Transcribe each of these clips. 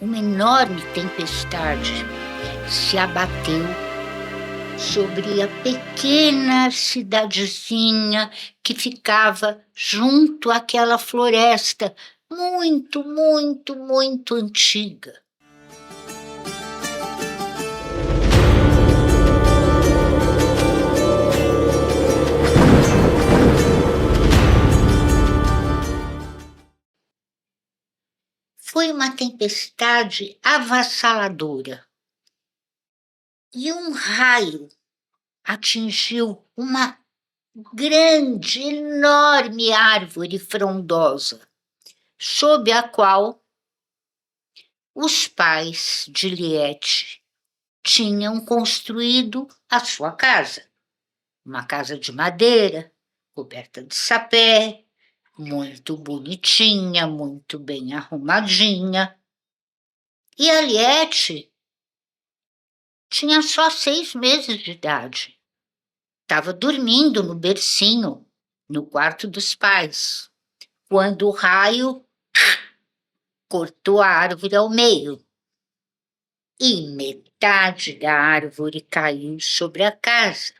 uma enorme tempestade se abateu sobre a pequena cidadezinha que ficava junto àquela floresta muito, muito, muito antiga. Foi uma tempestade avassaladora. E um raio atingiu uma grande, enorme árvore frondosa, sob a qual os pais de Liette tinham construído a sua casa. Uma casa de madeira, coberta de sapé, muito bonitinha, muito bem arrumadinha. E a Liette tinha só 6 meses de idade. Estava dormindo no bercinho, no quarto dos pais, quando o raio cortou a árvore ao meio. E metade da árvore caiu sobre a casa,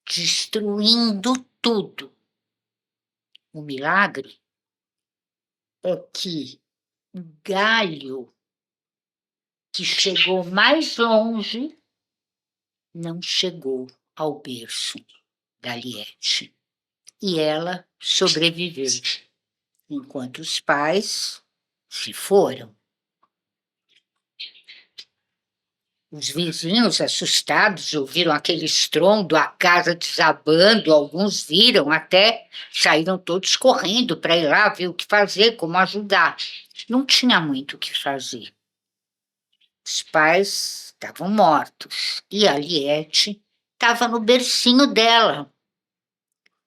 destruindo tudo. O milagre é que o galho que chegou mais longe não chegou ao berço da Liette. E ela sobreviveu, enquanto os pais se foram. Os vizinhos, assustados, ouviram aquele estrondo, a casa desabando, alguns viram até, saíram todos correndo para ir lá ver o que fazer, como ajudar. Não tinha muito o que fazer. Os pais estavam mortos e a Liette estava no bercinho dela,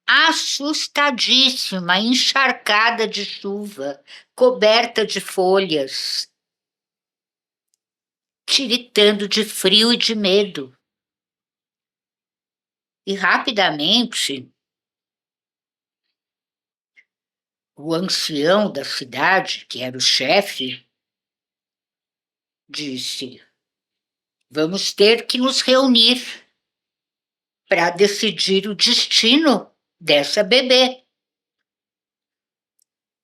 assustadíssima, encharcada de chuva, coberta de folhas, tiritando de frio e de medo. E rapidamente, o ancião da cidade, que era o chefe, disse: vamos ter que nos reunir para decidir o destino dessa bebê.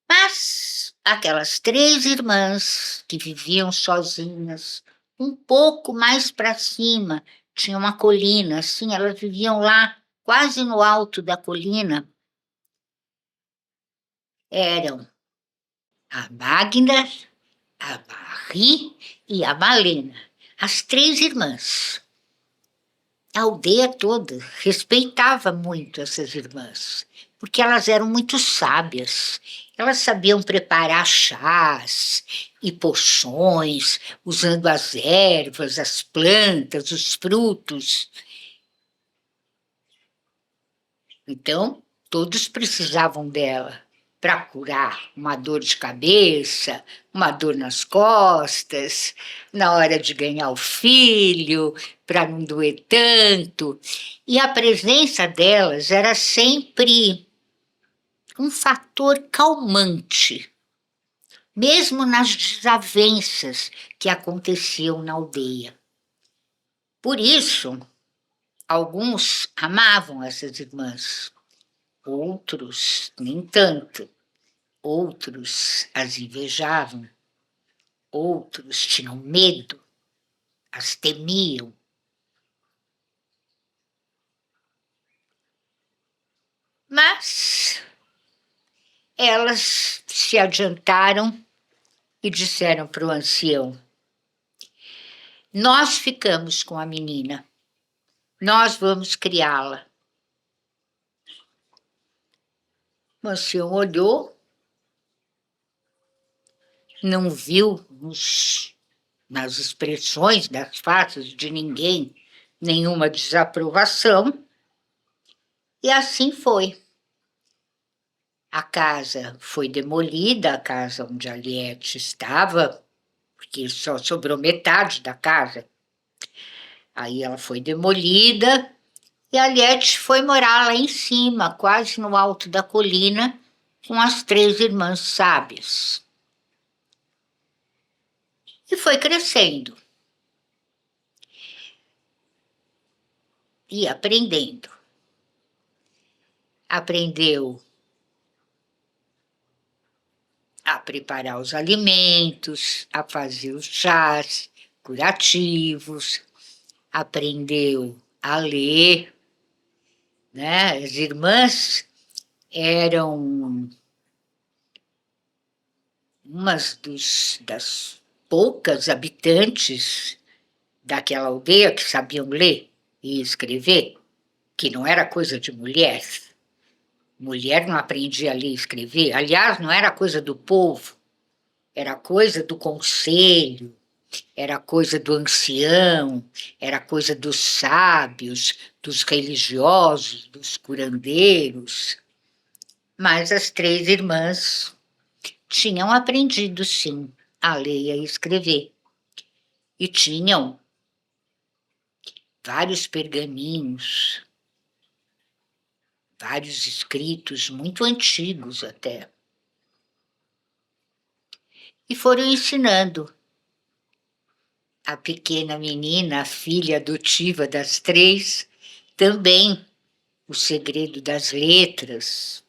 Mas aquelas 3 irmãs que viviam sozinhas, um pouco mais para cima, tinha uma colina, assim, elas viviam lá, quase no alto da colina, eram a Magda, a Marie e a Malena, as 3 irmãs. A aldeia toda respeitava muito essas irmãs, porque elas eram muito sábias. Elas sabiam preparar chás e poções, usando as ervas, as plantas, os frutos. Então, todos precisavam dela para curar uma dor de cabeça, uma dor nas costas, na hora de ganhar o filho, para não doer tanto. E a presença delas era sempre um fator calmante, mesmo nas desavenças que aconteciam na aldeia. Por isso, alguns amavam essas irmãs, outros nem tanto. Outros as invejavam, outros tinham medo, as temiam. Mas elas se adiantaram e disseram para o ancião: nós ficamos com a menina, nós vamos criá-la. O ancião olhou, não viu nas expressões das faces de ninguém nenhuma desaprovação, e assim foi. A casa foi demolida, a casa onde a Liette estava, porque só sobrou metade da casa. Aí ela foi demolida e a Liette foi morar lá em cima, quase no alto da colina, com as 3 irmãs sábias. foi crescendo e aprendendo. Aprendeu a preparar os alimentos, a fazer os chás curativos, aprendeu a ler, né? As irmãs eram das poucas habitantes daquela aldeia que sabiam ler e escrever, que não era coisa de mulher. Mulher não aprendia a ler e escrever. Aliás, não era coisa do povo, era coisa do conselho, era coisa do ancião, era coisa dos sábios, dos religiosos, dos curandeiros. Mas as três irmãs tinham aprendido, sim, a ler e a escrever. E tinham vários pergaminhos, vários escritos, muito antigos até. E foram ensinando a pequena menina, a filha adotiva das três, também o segredo das letras,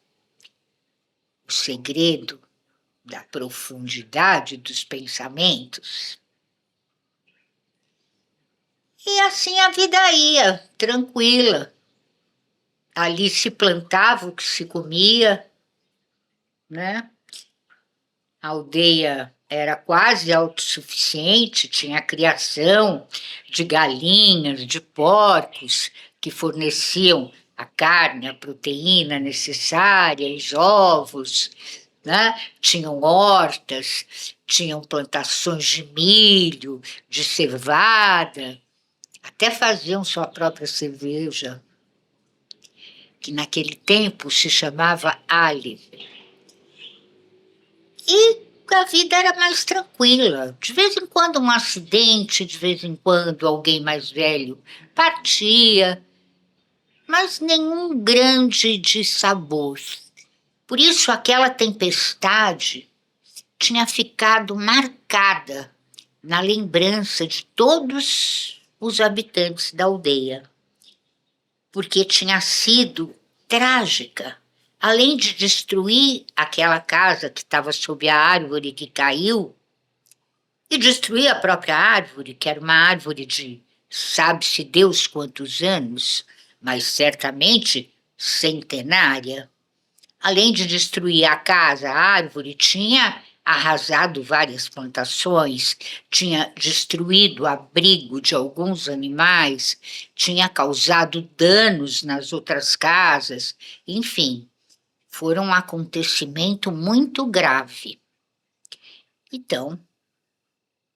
o segredo da profundidade dos pensamentos. E assim a vida ia, tranquila. Ali se plantava o que se comia, né? A aldeia era quase autossuficiente, tinha criação de galinhas, de porcos, que forneciam a carne, a proteína necessária, os ovos, né? Tinham hortas, tinham plantações de milho, de cevada, até faziam sua própria cerveja, que naquele tempo se chamava ale. E a vida era mais tranquila. De vez em quando um acidente, de vez em quando alguém mais velho partia, mas nenhum grande dissabor. Por isso aquela tempestade tinha ficado marcada na lembrança de todos os habitantes da aldeia, porque tinha sido trágica. Além de destruir aquela casa que estava sob a árvore que caiu, e destruir a própria árvore, que era uma árvore de sabe-se Deus quantos anos, mas certamente centenária. Além de destruir a casa, a árvore tinha arrasado várias plantações, tinha destruído o abrigo de alguns animais, tinha causado danos nas outras casas, enfim, foi um acontecimento muito grave. Então,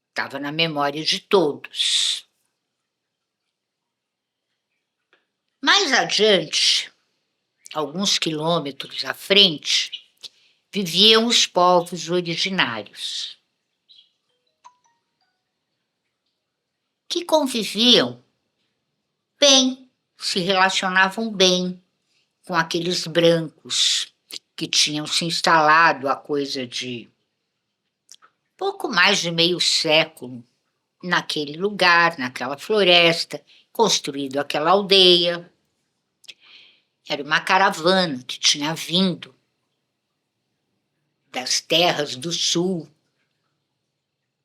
estava na memória de todos. Mais adiante, alguns quilômetros à frente, viviam os povos originários, que conviviam bem, se relacionavam bem com aqueles brancos que tinham se instalado há coisa de pouco mais de meio século naquele lugar, naquela floresta, construído aquela aldeia. Era uma caravana que tinha vindo das terras do sul,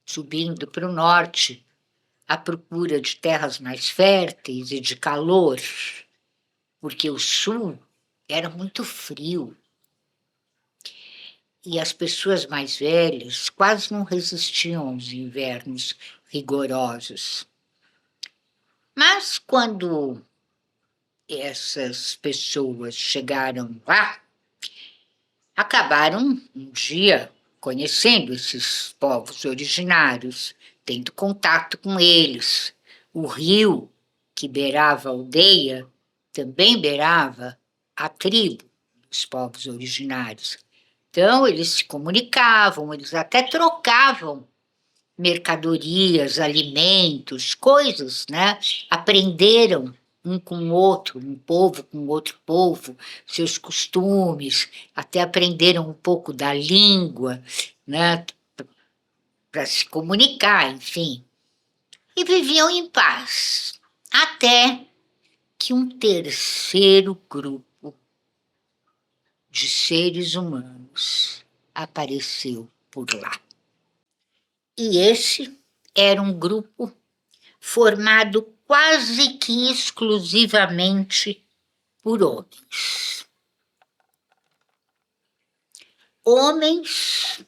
subindo para o norte, à procura de terras mais férteis e de calor, porque o sul era muito frio. E as pessoas mais velhas quase não resistiam aos invernos rigorosos. Mas quando essas pessoas chegaram lá, acabaram um dia conhecendo esses povos originários, tendo contato com eles. O rio que beirava a aldeia também beirava a tribo dos povos originários. Então, eles se comunicavam, eles até trocavam mercadorias, alimentos, coisas, né? Aprenderam um com o outro, um povo com outro povo, seus costumes, até aprenderam um pouco da língua, né? para se comunicar, enfim. E viviam em paz, até que um terceiro grupo de seres humanos apareceu por lá. E esse era um grupo formado quase que exclusivamente por homens. Homens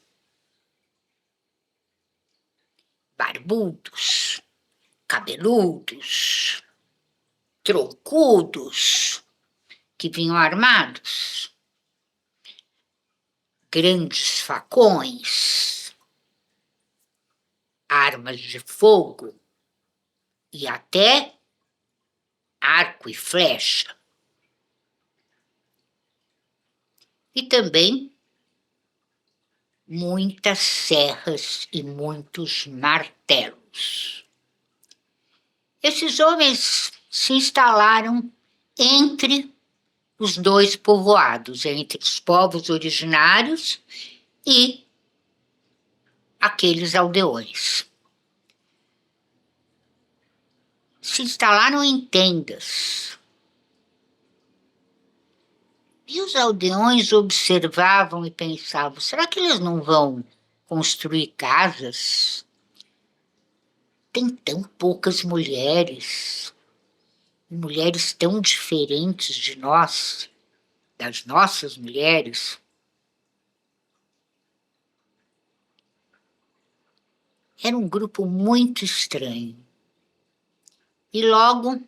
barbudos, cabeludos, troncudos, que vinham armados, grandes facões, armas de fogo e até arco e flecha. E também muitas serras e muitos martelos. Esses homens se instalaram entre os dois povoados, entre os povos originários e aqueles aldeões. Se instalaram em tendas. E os aldeões observavam e pensavam, será que eles não vão construir casas? Tem tão poucas mulheres tão diferentes de nós, das nossas mulheres. Era um grupo muito estranho. E logo,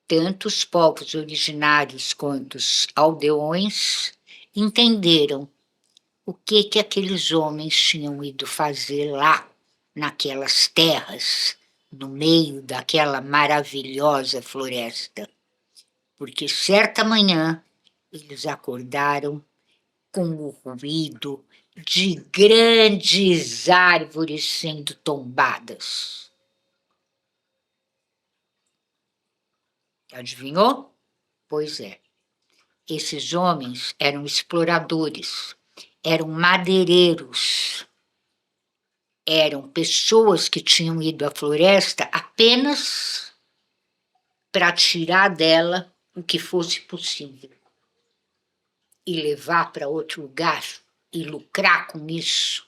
tanto os povos originários quanto os aldeões entenderam o que aqueles homens tinham ido fazer lá, naquelas terras, no meio daquela maravilhosa floresta. Porque certa manhã eles acordaram com o ruído de grandes árvores sendo tombadas. Adivinhou? Pois é. Esses homens eram exploradores, eram madeireiros, eram pessoas que tinham ido à floresta apenas para tirar dela o que fosse possível e levar para outro lugar e lucrar com isso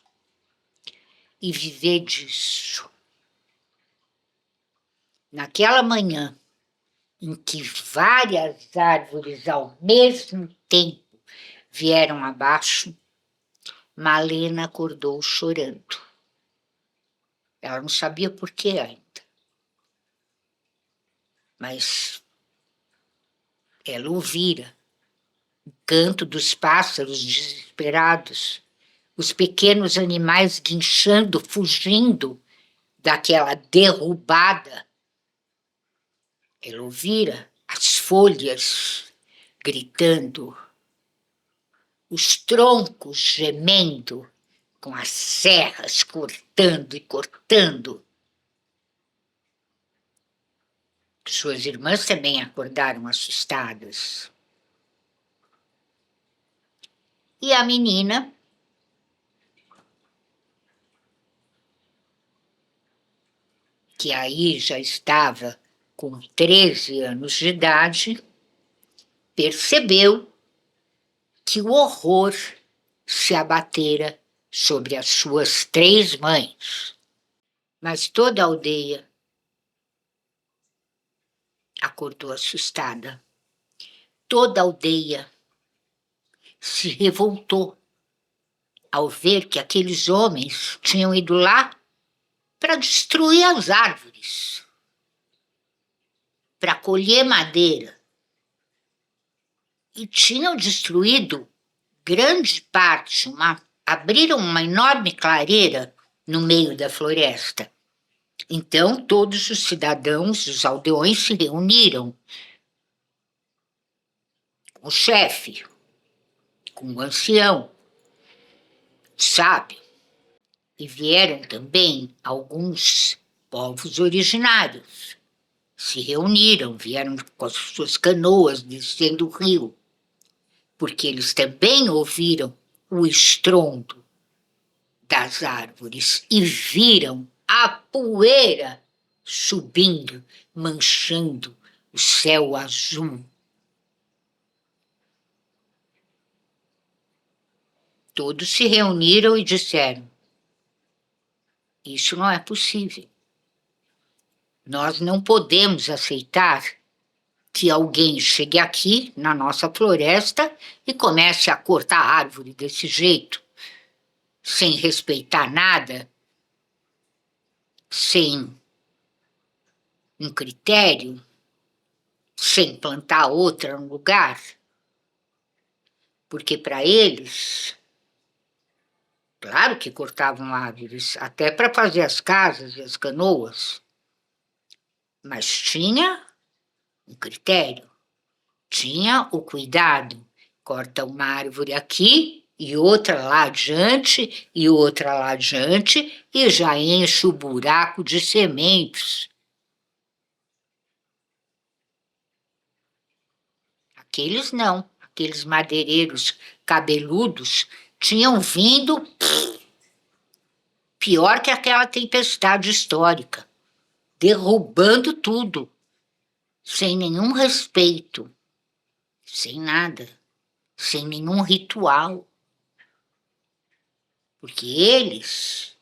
e viver disso. Naquela manhã em que várias árvores ao mesmo tempo vieram abaixo, Malena acordou chorando. Ela não sabia por que ainda. Mas ela ouvira o canto dos pássaros desesperados, os pequenos animais guinchando, fugindo daquela derrubada. Ela ouvira as folhas gritando, os troncos gemendo, com as serras cortando e cortando. Suas irmãs também acordaram assustadas. E a menina, que aí já estava com 13 anos de idade, percebeu que o horror se abatera sobre as suas 3 mães. Mas toda a aldeia acordou assustada. Toda a aldeia se revoltou ao ver que aqueles homens tinham ido lá para destruir as árvores, para colher madeira. E tinham destruído grande parte, abriram uma enorme clareira no meio da floresta. Então, todos os cidadãos, os aldeões, se reuniram com o chefe, com o ancião, sábio. E vieram também alguns povos originários. Se reuniram, vieram com as suas canoas descendo o rio, porque eles também ouviram o estrondo das árvores e viram a poeira subindo, manchando o céu azul. Todos se reuniram e disseram: isso não é possível. Nós não podemos aceitar que alguém chegue aqui na nossa floresta e comece a cortar a árvore desse jeito, sem respeitar nada, sem um critério, sem plantar outra no lugar. Porque para eles, claro que cortavam árvores, até para fazer as casas e as canoas, mas tinha um critério, tinha o cuidado. Corta uma árvore aqui e outra lá adiante e outra lá adiante e já enche o buraco de sementes. Aqueles não, aqueles madeireiros cabeludos tinham vindo pior que aquela tempestade histórica, derrubando tudo, sem nenhum respeito, sem nada, sem nenhum ritual. Porque eles,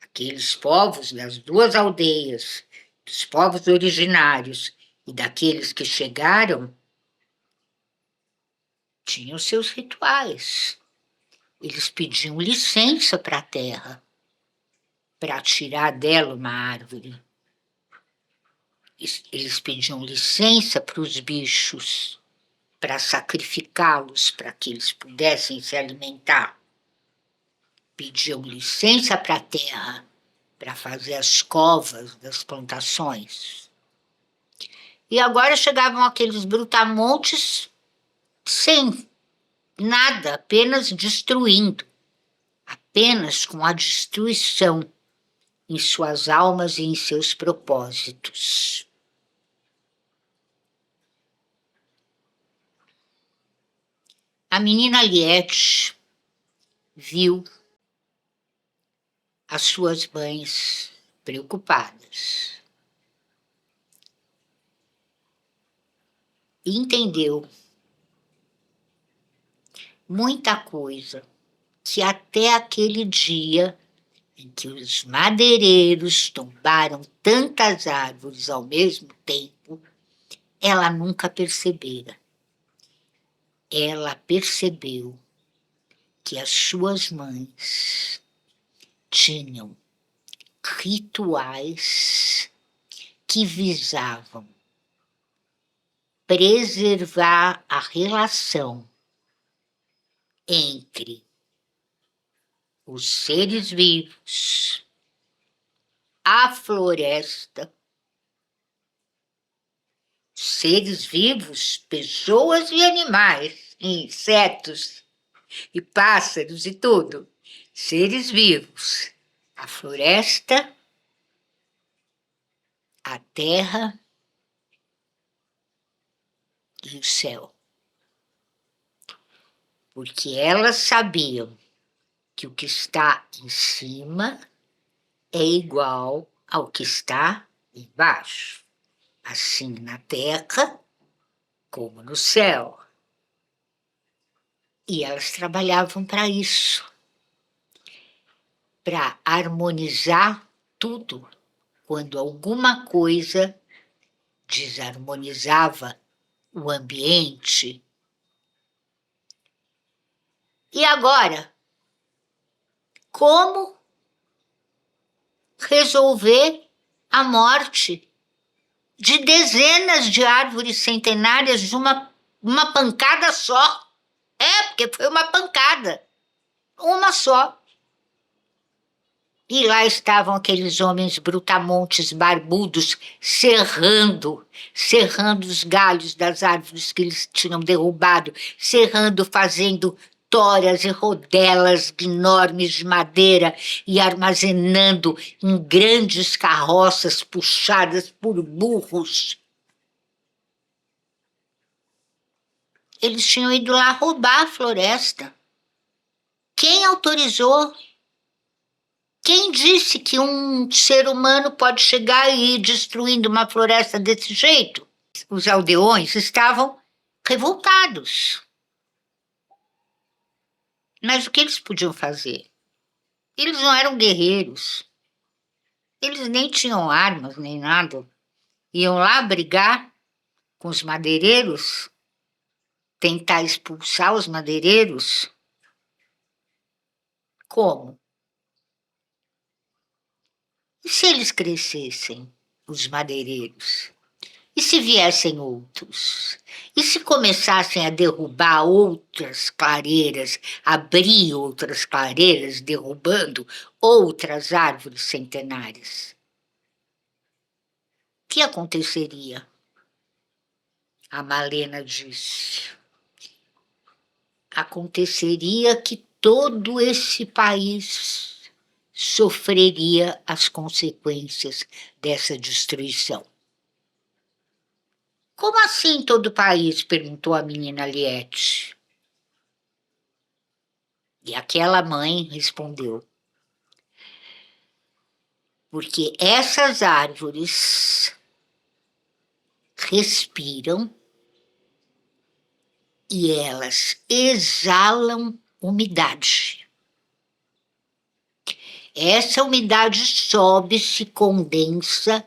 aqueles povos das duas aldeias, dos povos originários e daqueles que chegaram, tinham seus rituais. Eles pediam licença para a terra, para tirar dela uma árvore. Eles pediam licença para os bichos, para sacrificá-los, para que eles pudessem se alimentar. Pediam licença para a terra, para fazer as covas das plantações. E agora chegavam aqueles brutamontes sem nada, apenas destruindo, apenas com a destruição em suas almas e em seus propósitos. A menina Liette viu as suas mães preocupadas e entendeu muita coisa que até aquele dia em que os madeireiros tombaram tantas árvores ao mesmo tempo, ela nunca percebera. Ela percebeu que as suas mães tinham rituais que visavam preservar a relação entre os seres vivos, a floresta, seres vivos, pessoas e animais, insetos e pássaros e tudo, seres vivos, a floresta, a terra e o céu. Porque elas sabiam que o que está em cima é igual ao que está embaixo, assim na terra como no céu. E elas trabalhavam para isso, para harmonizar tudo. Quando alguma coisa desarmonizava o ambiente. E agora, como resolver a morte de dezenas de árvores centenárias de uma pancada só? Porque foi uma pancada, uma só. E lá estavam aqueles homens brutamontes barbudos serrando os galhos das árvores que eles tinham derrubado, serrando, fazendo toras e rodelas enormes de madeira e armazenando em grandes carroças puxadas por burros. Eles tinham ido lá roubar a floresta. Quem autorizou? Quem disse que um ser humano pode chegar e ir destruindo uma floresta desse jeito? Os aldeões estavam revoltados. Mas o que eles podiam fazer? Eles não eram guerreiros. Eles nem tinham armas, nem nada. Iam lá brigar com os madeireiros, tentar expulsar os madeireiros. Como? E se eles crescessem, os madeireiros? E se viessem outros? E se começassem a derrubar outras clareiras, abrir outras clareiras, derrubando outras árvores centenárias? O que aconteceria? A Malena disse. Aconteceria que todo esse país sofreria as consequências dessa destruição. Como assim todo o país? Perguntou a menina Liette. E aquela mãe respondeu: porque essas árvores respiram e elas exalam umidade. Essa umidade sobe, se condensa,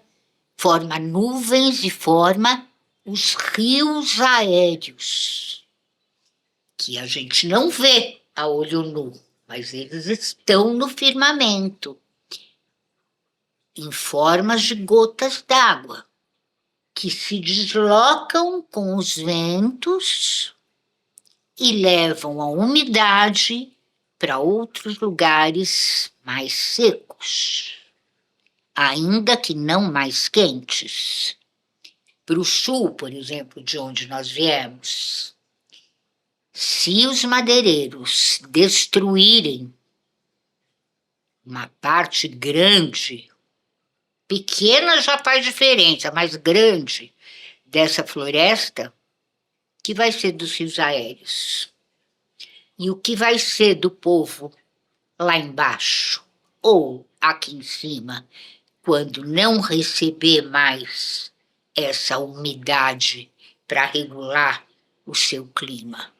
forma nuvens e forma os rios aéreos, que a gente não vê a olho nu, mas eles estão no firmamento, em formas de gotas d'água, que se deslocam com os ventos e levam a umidade para outros lugares mais secos, ainda que não mais quentes. Para o sul, por exemplo, de onde nós viemos, se os madeireiros destruírem uma parte grande, pequena já faz diferença, mas grande, dessa floresta, o que vai ser dos rios aéreos? E o que vai ser do povo lá embaixo, ou aqui em cima, quando não receber mais essa umidade para regular o seu clima?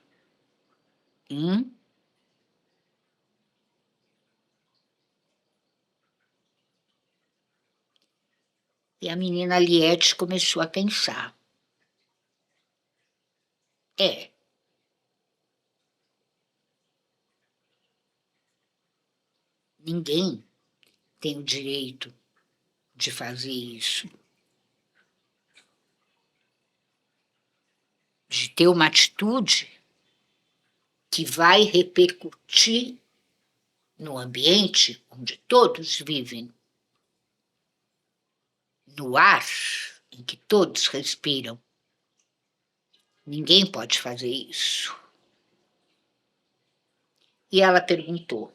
E a menina Liette começou a pensar. É, ninguém tem o direito de fazer isso, de ter uma atitude que vai repercutir no ambiente onde todos vivem, no ar em que todos respiram. Ninguém pode fazer isso. E ela perguntou: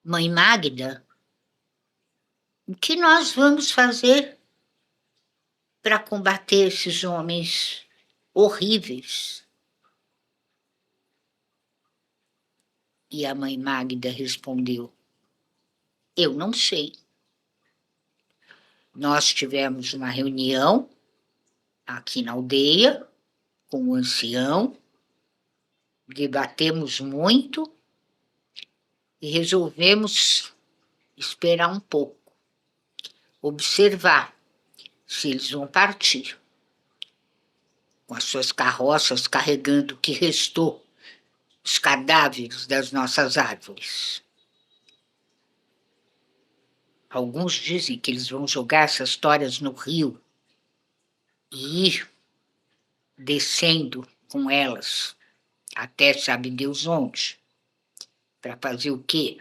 Mãe Magda, o que nós vamos fazer para combater esses homens horríveis? E a mãe Magda respondeu: eu não sei. Nós tivemos uma reunião aqui na aldeia com o ancião, debatemos muito e resolvemos esperar um pouco, observar se eles vão partir com as suas carroças carregando o que restou, os cadáveres das nossas árvores. Alguns dizem que eles vão jogar essas histórias no rio e ir descendo com elas até sabe Deus onde, para fazer o quê?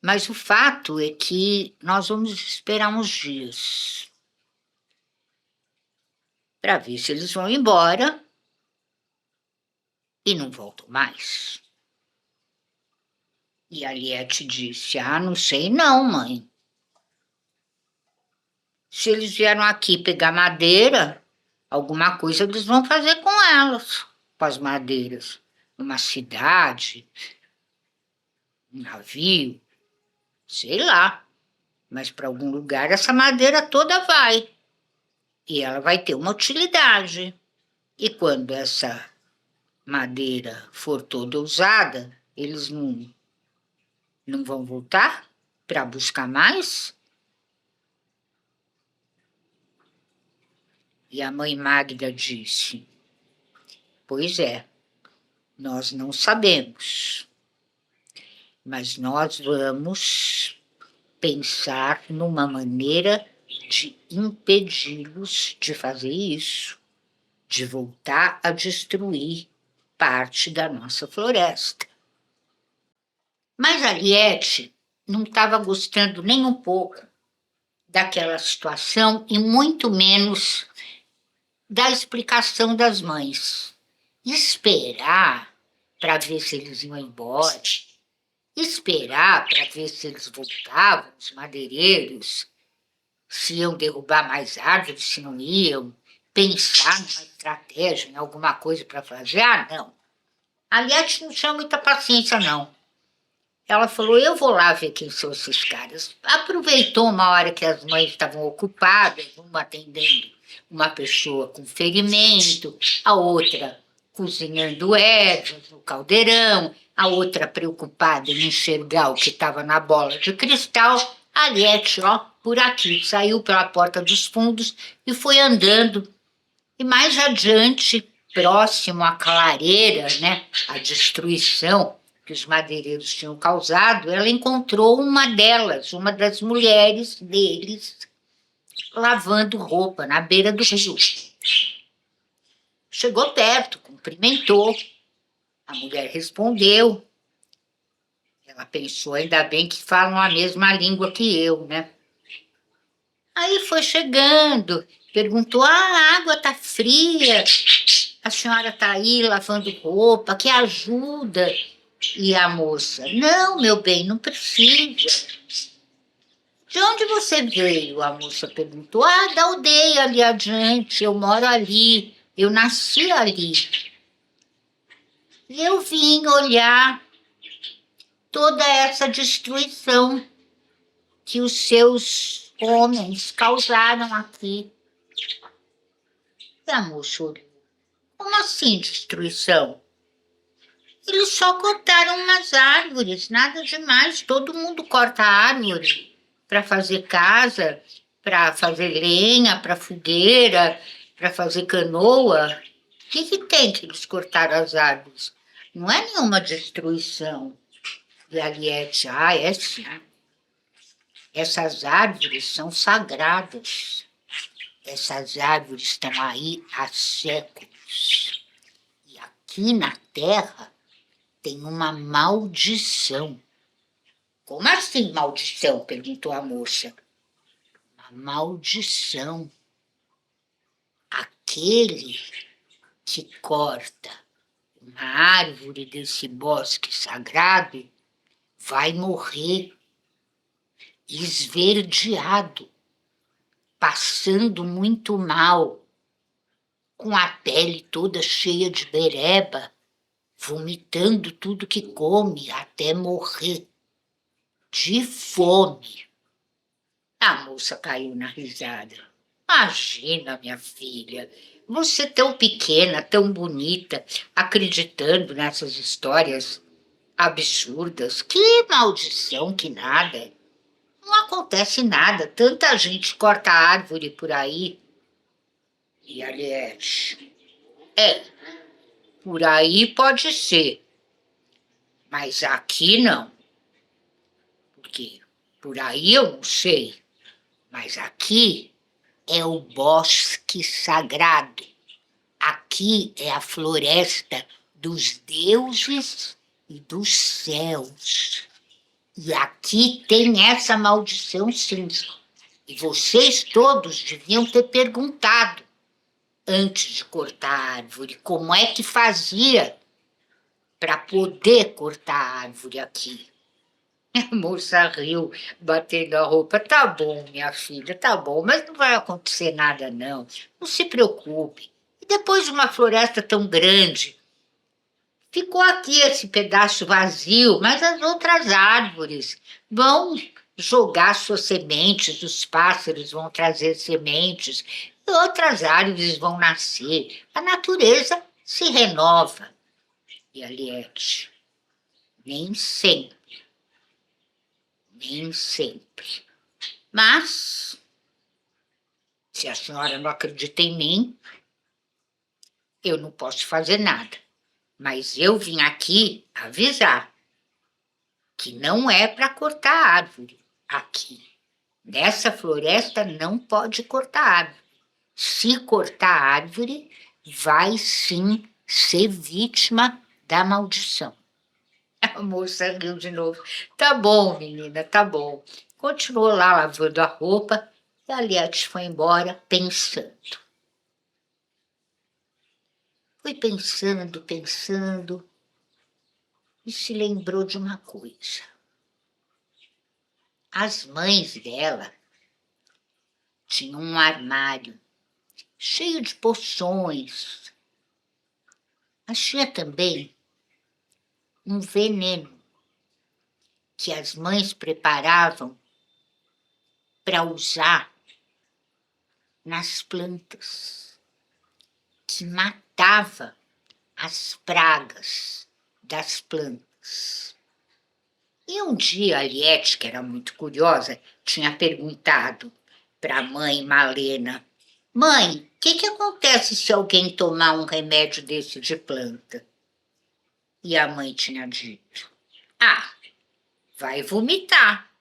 Mas o fato é que nós vamos esperar uns dias para ver se eles vão embora e não voltam mais. E a Liette disse: não sei não, mãe. Se eles vieram aqui pegar madeira, alguma coisa eles vão fazer com elas, com as madeiras. Numa cidade, um navio, Sei lá, mas para algum lugar essa madeira toda vai. E ela vai ter uma utilidade. E quando essa madeira for toda usada, eles não vão voltar para buscar mais? E a mãe Magda disse: pois é, nós não sabemos, mas nós vamos pensar numa maneira de impedi-los de fazer isso, de voltar a destruir parte da nossa floresta. Mas a Liette não estava gostando nem um pouco daquela situação e muito menos da explicação das mães. Esperar para ver se eles iam embora, esperar para ver se eles voltavam, os madeireiros, se iam derrubar mais árvores, se não iam, pensar numa estratégia, em alguma coisa para fazer. Ah, não. A Liette não tinha muita paciência, não. Ela falou, eu vou lá ver quem são esses caras. Aproveitou uma hora que as mães estavam ocupadas, uma atendendo uma pessoa com ferimento, a outra cozinhando ervas no caldeirão, a outra preocupada em enxergar o que estava na bola de cristal. A Liette, por aqui, saiu pela porta dos fundos e foi andando. E mais adiante, próximo à clareira, né, à destruição que os madeireiros tinham causado, ela encontrou uma delas, uma das mulheres deles, lavando roupa na beira do rio. Chegou perto, cumprimentou. A mulher respondeu. Ela pensou, ainda bem que falam a mesma língua que eu, né? Aí foi chegando, perguntou, a água tá fria, a senhora tá aí lavando roupa, que ajuda? E a moça, não, meu bem, não precisa. De onde você veio? A moça perguntou. Ah, da aldeia ali adiante, eu moro ali, eu nasci ali. E eu vim olhar toda essa destruição que os seus homens causaram aqui. E a moça olhou. Como assim destruição? Eles só cortaram umas árvores, nada demais. Todo mundo corta árvore para fazer casa, para fazer lenha, para fogueira, para fazer canoa. O que tem que eles cortaram as árvores? Não é nenhuma destruição. E a Liette, é sim. Essas árvores são sagradas. Essas árvores estão aí há séculos. E aqui na Terra tem uma maldição. Como assim maldição? Perguntou a moça. Uma maldição. Aquele que corta uma árvore desse bosque sagrado vai morrer esverdeado, passando muito mal, com a pele toda cheia de bereba, vomitando tudo que come até morrer de fome. A moça caiu na risada. Imagina, minha filha, você tão pequena, tão bonita, acreditando nessas histórias absurdas. Que maldição, que nada. Não acontece nada, tanta gente corta árvore por aí. E a Liette, por aí pode ser, mas aqui não. Porque por aí eu não sei, mas aqui é o bosque sagrado. Aqui é a floresta dos deuses e dos céus. E aqui tem essa maldição, sim. E vocês todos deviam ter perguntado, antes de cortar a árvore, como é que fazia para poder cortar a árvore aqui. A moça riu, batendo a roupa. Tá bom, minha filha, tá bom, mas não vai acontecer nada, não. Não se preocupe. E depois de uma floresta tão grande, ficou aqui esse pedaço vazio, mas as outras árvores vão jogar suas sementes, os pássaros vão trazer sementes, e outras árvores vão nascer. A natureza se renova. E Aliette, nem sempre, nem sempre. Mas, se a senhora não acredita em mim, eu não posso fazer nada. Mas eu vim aqui avisar que não é para cortar a árvore aqui. Nessa floresta não pode cortar árvore. Se cortar a árvore, vai sim ser vítima da maldição. A moça riu de novo. Tá bom, menina, tá bom. Continuou lá lavando a roupa e a Aliette foi embora pensando. Foi pensando, pensando e se lembrou de uma coisa. As mães dela tinham um armário cheio de poções, mas tinha também um veneno que as mães preparavam para usar nas plantas, que matava as pragas das plantas. E um dia a Aliette, que era muito curiosa, tinha perguntado para a mãe Malena: Mãe, o que acontece se alguém tomar um remédio desse de planta? E a mãe tinha dito: Ah, vai vomitar,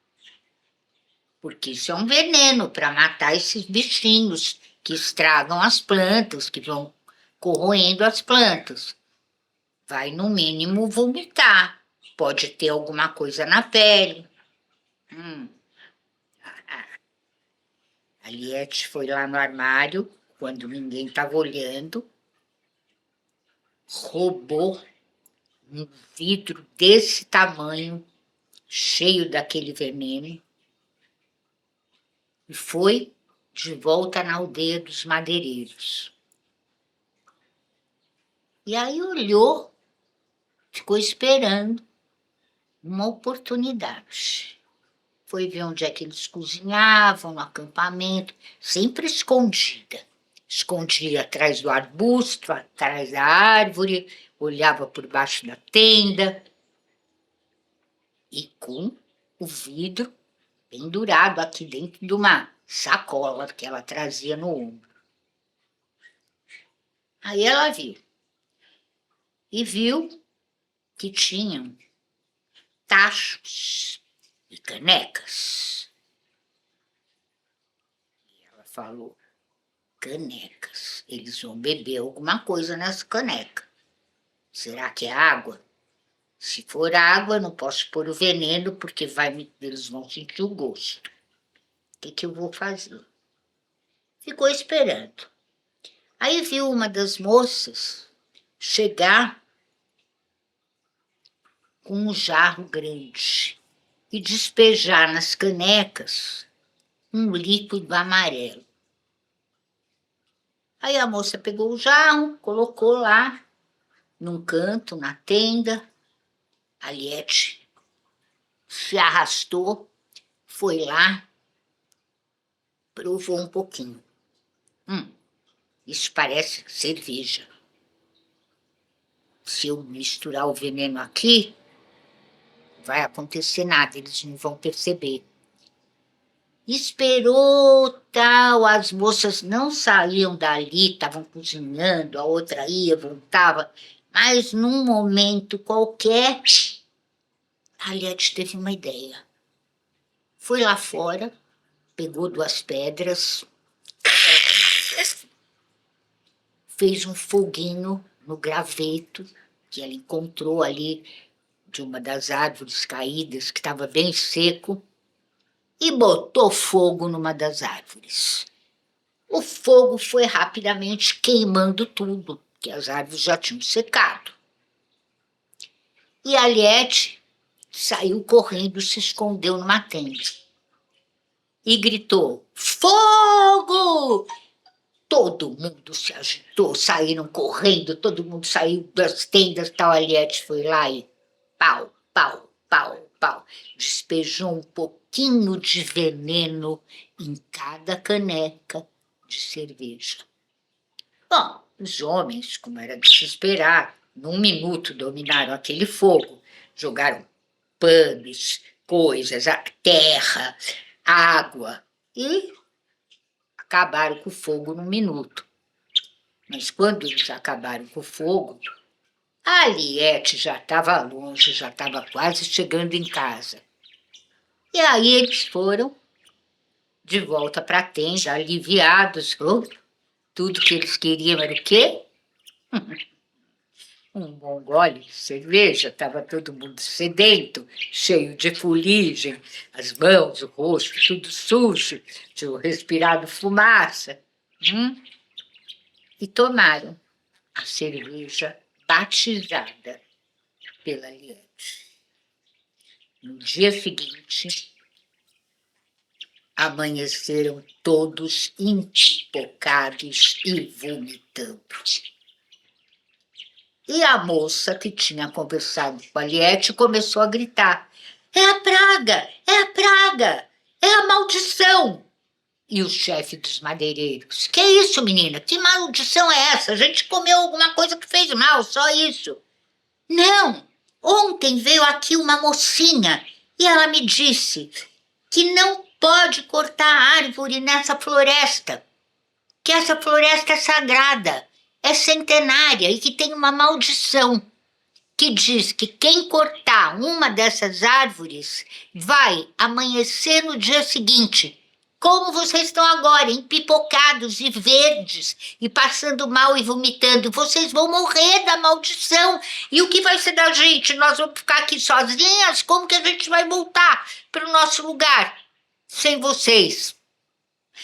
porque isso é um veneno para matar esses bichinhos que estragam as plantas, que vão corroendo as plantas. Vai, no mínimo, vomitar. Pode ter alguma coisa na pele. A Liette foi lá no armário, quando ninguém estava olhando, roubou um vidro desse tamanho, cheio daquele veneno, e foi de volta na aldeia dos madeireiros. E aí olhou, ficou esperando uma oportunidade. Foi ver onde é que eles cozinhavam, no acampamento, sempre escondida. Escondia atrás do arbusto, atrás da árvore, olhava por baixo da tenda e com o vidro pendurado aqui dentro de uma sacola que ela trazia no ombro. Aí ela viu. E viu que tinham tachos e canecas. E ela falou: canecas, eles vão beber alguma coisa nessa caneca. Será que é água? Se for água, não posso pôr o veneno, porque eles vão sentir o gosto. O que eu vou fazer? Ficou esperando. Aí viu uma das moças chegar com um jarro grande e despejar nas canecas um líquido amarelo. Aí a moça pegou o jarro, colocou lá, num canto, na tenda. A Liette se arrastou, foi lá, provou um pouquinho. Isso parece cerveja. Se eu misturar o veneno aqui, não vai acontecer nada, eles não vão perceber. Esperou, tal, as moças não saíam dali, estavam cozinhando, a outra ia, voltava, mas num momento qualquer, a Liette teve uma ideia. Foi lá fora, pegou 2 pedras, fez um foguinho no graveto que ela encontrou ali de uma das árvores caídas, que estava bem seco, e botou fogo numa das árvores. O fogo foi rapidamente queimando tudo, que as árvores já tinham secado. E a Liette saiu correndo, se escondeu numa tenda e gritou: fogo! Todo mundo se agitou, saíram correndo, todo mundo saiu das tendas, tal. A Liette foi lá e pau, pau, pau, principal. Despejou um pouquinho de veneno em cada caneca de cerveja. Bom, os homens, como era de se esperar, num minuto dominaram aquele fogo. Jogaram panos, coisas, a terra, água e acabaram com o fogo num minuto. Mas quando eles acabaram com o fogo, a Aliette já estava longe, já estava quase chegando em casa. E aí eles foram de volta para a tenda, aliviados. Tudo que eles queriam era o quê? Um bom gole de cerveja, estava todo mundo sedento, cheio de fuligem, as mãos, o rosto, tudo sujo, tinham respirado fumaça. E tomaram a cerveja batizada pela Aliette. No dia seguinte, amanheceram todos empipocados e vomitando. E a moça que tinha conversado com a Aliette começou a gritar: é a praga, é a praga, é a maldição. E o chefe dos madeireiros: que isso, menina? Que maldição é essa? A gente comeu alguma coisa que fez mal, só isso. Não, ontem veio aqui uma mocinha e ela me disse que não pode cortar árvore nessa floresta, que essa floresta é sagrada, é centenária e que tem uma maldição que diz que quem cortar uma dessas árvores vai amanhecer no dia seguinte, como vocês estão agora, empipocados e verdes e passando mal e vomitando. Vocês vão morrer da maldição. E o que vai ser da gente? Nós vamos ficar aqui sozinhas? Como que a gente vai voltar para o nosso lugar sem vocês?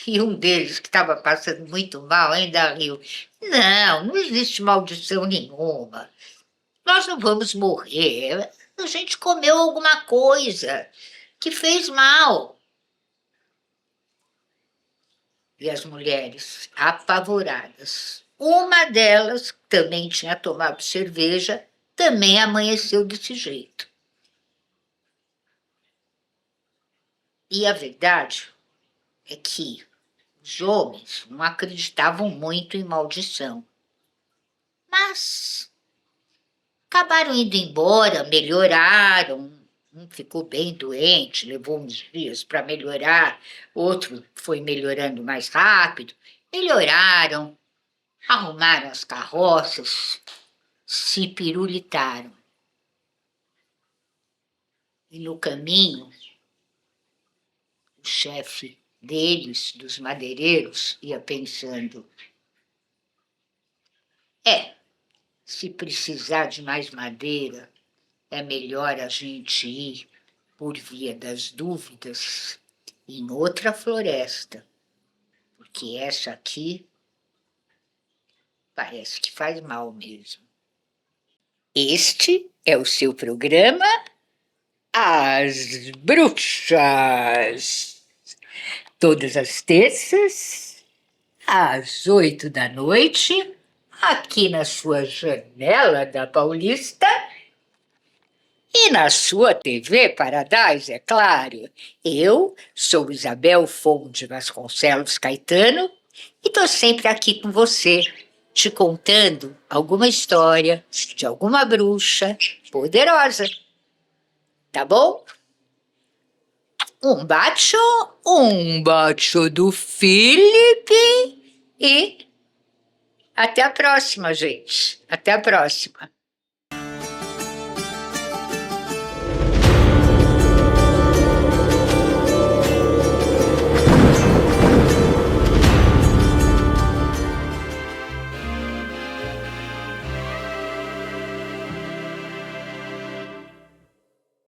E um deles, que estava passando muito mal, ainda riu. Não existe maldição nenhuma. Nós não vamos morrer. A gente comeu alguma coisa que fez mal. E as mulheres, apavoradas. Uma delas, que também tinha tomado cerveja, também amanheceu desse jeito. E a verdade é que os homens não acreditavam muito em maldição. Mas acabaram indo embora, melhoraram. Um ficou bem doente, levou uns dias para melhorar, outro foi melhorando mais rápido. Melhoraram, arrumaram as carroças, se pirulitaram. E no caminho, o chefe deles, dos madeireiros, ia pensando: se precisar de mais madeira, é melhor a gente ir, por via das dúvidas, em outra floresta, porque essa aqui parece que faz mal mesmo. Este é o seu programa As Bruxas. Todas as terças, às 20h, aqui na sua janela da Paulista e na sua TV Paradise, é claro. Eu sou Isabel Fonde Vasconcelos Caetano e estou sempre aqui com você, te contando alguma história de alguma bruxa poderosa. Tá bom? Um bacio do Felipe e até a próxima, gente. Até a próxima.